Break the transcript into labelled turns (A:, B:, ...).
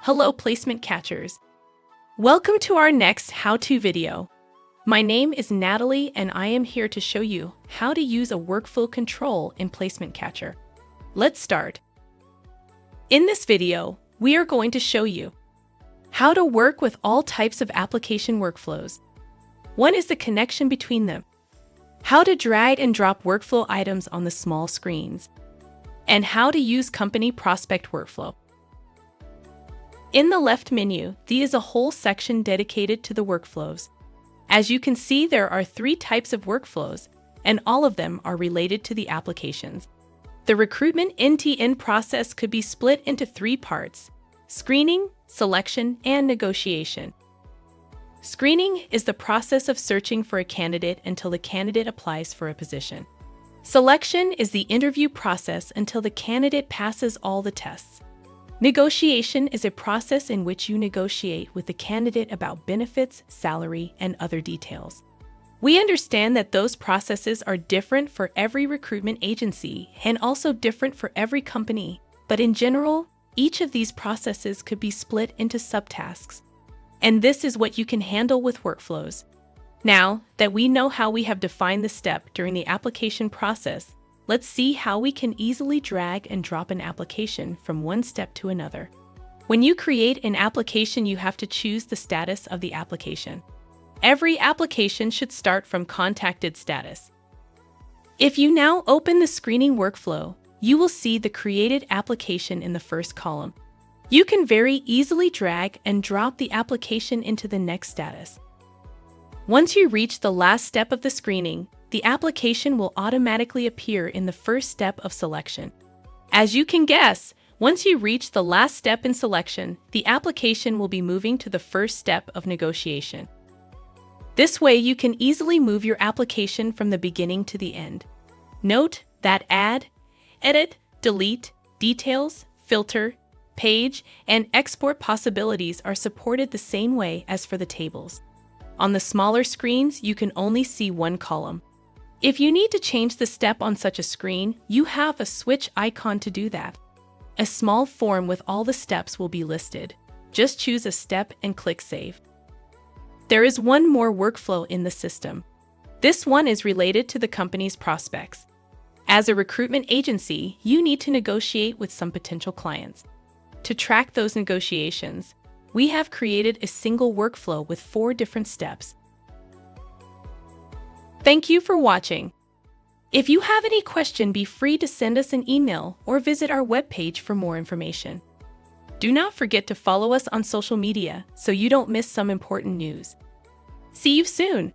A: Hello, placement catchers. Welcome to our next how-to video. My name is Natalie and I am here to show you how to use a workflow control in Placement Catcher. Let's start. In this video, we are going to show you how to work with all types of application workflows. One is the connection between them, how to drag and drop workflow items on the small screens, and how to use company prospect workflow. In the left menu, there is a whole section dedicated to the workflows. As you can see, there are 3 types of workflows, and all of them are related to the applications. The recruitment end-to-end process could be split into 3 parts: screening, selection, and negotiation. Screening is the process of searching for a candidate until the candidate applies for a position. Selection is the interview process until the candidate passes all the tests. Negotiation is a process in which you negotiate with the candidate about benefits, salary, and other details. We understand that those processes are different for every recruitment agency and also different for every company, but in general, each of these processes could be split into subtasks. And this is what you can handle with workflows. Now that we know how we have defined the step during the application process, let's see how we can easily drag and drop an application from one step to another. When you create an application, you have to choose the status of the application. Every application should start from contacted status. If you now open the screening workflow, you will see the created application in the first column. You can very easily drag and drop the application into the next status. Once you reach the last step of the screening, the application will automatically appear in the first step of selection. As you can guess, once you reach the last step in selection, the application will be moving to the first step of negotiation. This way, you can easily move your application from the beginning to the end. Note that add, edit, delete, details, filter, page, and export possibilities are supported the same way as for the tables. On the smaller screens, you can only see one column. If you need to change the step on such a screen, you have a switch icon to do that. A small form with all the steps will be listed. Just choose a step and click Save. There is one more workflow in the system. This one is related to the company's prospects. As a recruitment agency, you need to negotiate with some potential clients. To track those negotiations, we have created a single workflow with 4 different steps. Thank you for watching. If you have any question, be free to send us an email or visit our webpage for more information. Do not forget to follow us on social media so you don't miss some important news. See you soon!